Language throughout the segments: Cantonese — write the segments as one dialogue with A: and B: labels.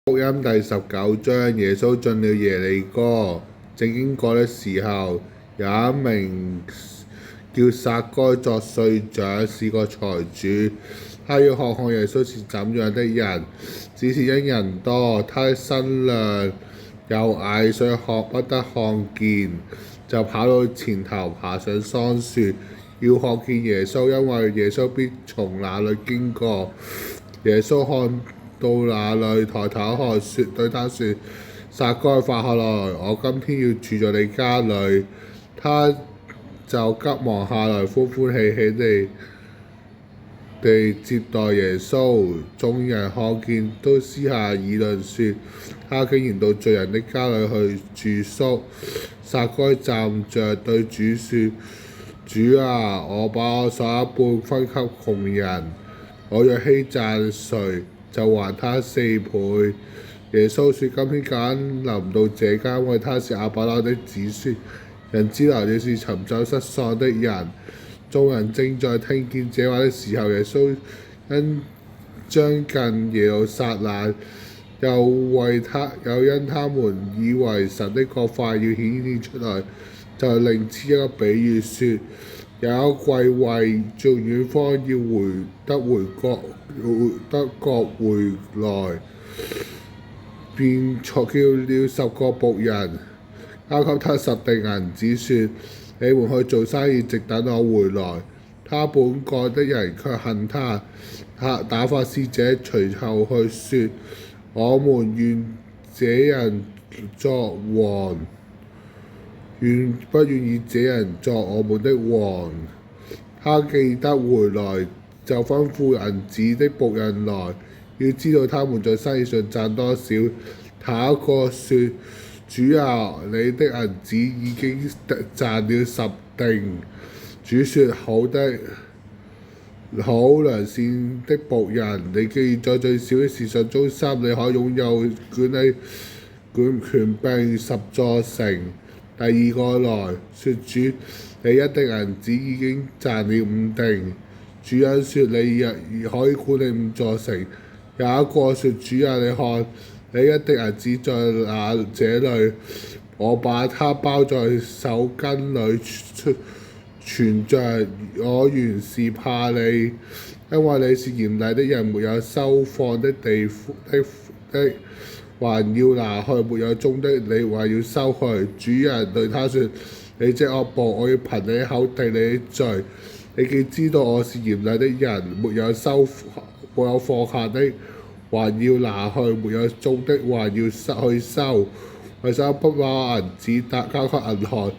A: 福音第19章，耶穌進了耶利哥，正經過的時候，有一名叫撒該作稅長，是個財主。他要看看耶穌是怎樣的人，只是因人多，他的身量又矮，所以不得看見，就跑到前頭，爬上桑樹，要看見耶穌，因為耶穌必從那裏經過。耶穌看到那裏，抬頭看，對他說：撒該，快下來，我今天要住在你家裏。他就急忙下來，歡歡喜喜地接待耶穌。眾人看見，都私下議論說：他竟然到罪人的家裏去住宿。撒該站着對主說：主啊，我把我所有一半分給窮人，我若欺詐誰，就還他4倍。耶穌說：今天竟臨到這家，因為他是亞伯拉罕的子孫。人子來了，是尋找失喪的人。眾人正在聽見這話的時候，耶穌因將近耶路撒冷，又因他們以為神的國快要顯現出來，就另設一個比喻說：有一貴胄從遠方要得國回來，便叫了10個僕人，交給他10錠銀子，說：你們去做生意，直等我回來。他本國的人卻恨他，打發使者隨後去說：我們願這人作王，不願意這人作我們的王。他記得回來，就吩咐銀子的僕人來，要知道他們在生意上賺多少。他一個說：主啊，你的銀子已經賺了10錠。主說：好良善的僕人，你既然在最小的事上忠心，你可擁有管權柄10座城。第二個來說：主，你一錠銀子已經賺了5錠。主人說：你可以管理5座城。有一個說：主啊，你看，你一錠銀子在這裏，我把它包在手巾裏存着。我原是怕你，因為你是嚴厲的人，沒有收放的還要拿去；沒有種的，你還要收去。主人對他說：你這惡僕，我要憑你口定你的罪。你既知道我是嚴厲的人，沒有放下的，還要拿去；沒有種的，還要去收。為什麼不把銀子交給銀行，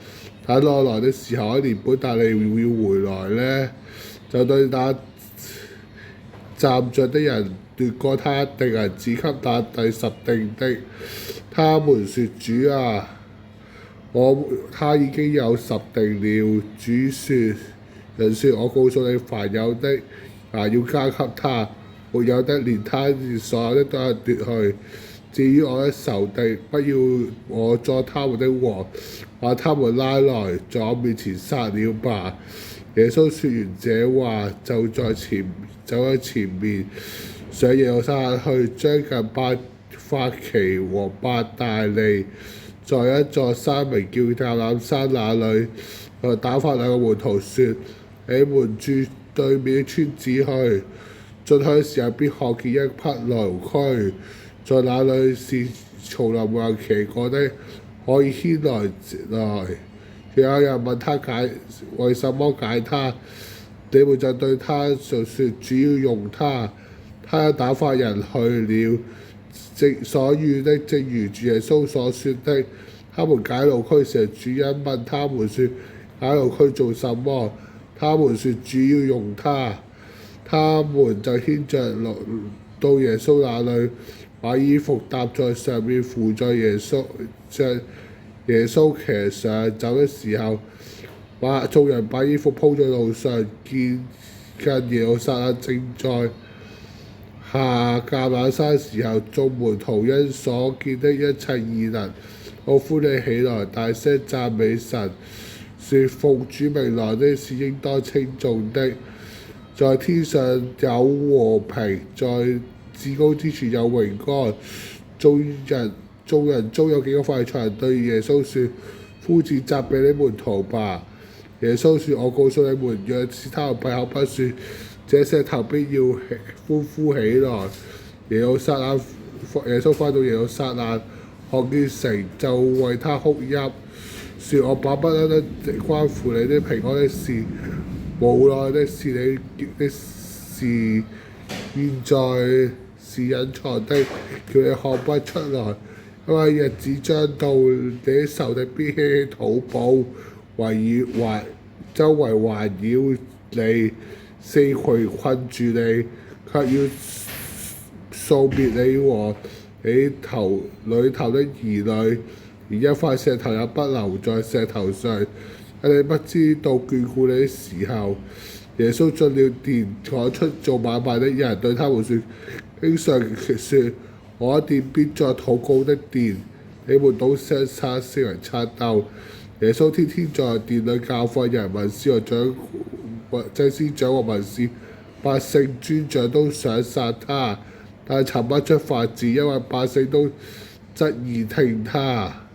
A: 等我來的時候，1年本帶利要回來呢？就對那站着的人奪過他一錠銀子，給那第10錠的。他們說：主啊，他已經有10錠了。主說：人說，我告訴你，凡有的要加給他，沒有的連他所有的都要奪去。至於我的仇敵，不要我作他們的王，把他們拉來，在我面前殺了吧。耶穌說完這話，就走在前面，上耶路撒冷去。將近伯法其和伯大尼，在一座山名叫橄欖山那裏，打發2個門徒說：你們住對面的村子去，進去的時候必看見一匹驢駒，在那裏是從來沒有人騎過的，可以牽來。若有人問他為什麼解他，你們就對他說：主要用他。他又打發人去了。所遇的正如耶穌所說的。他們解驢駒時，主人問他們說：解驢駒做什麼？他們說：主要用他。他們就牽着到耶穌那裏，把衣服搭在上面，扶在耶穌騎上。走的時候，眾人把衣服鋪在路上。見近耶路撒冷，正在下橄欖山的時候，眾門徒因所見的一切異能，都歡喜起來，大聲讚美神，說：奉主名來的是應當稱頌的。在天上有和平，在至高之處有榮光。眾人中有幾個法利賽人對耶穌說：夫子責備你門徒吧。耶穌說：我告訴你們，若是他們閉口不說，這石頭必要歡呼起來。耶穌返到耶路撒冷，看見城，就為他哭泣，說：我巴不得關乎你的平安的事，無奈的是你的事，現在是隱藏的，叫你看不出來。因為日子將到，你的仇敵必興起土堡，周圍環繞你，四圍困住你，卻要掃滅你和你裏頭的兒女，連一塊石頭也不留在石頭上，因你不知道眷顧你的時候。耶穌進了殿，趕出做買賣的人，對他們說：經上說，我的殿必作禱告的殿，你們倒將它變為賊竇。耶穌天天在殿裏教訓人，祭司長和文士、百姓尊長都想殺他，但尋不出法子，因為百姓都側耳聽他。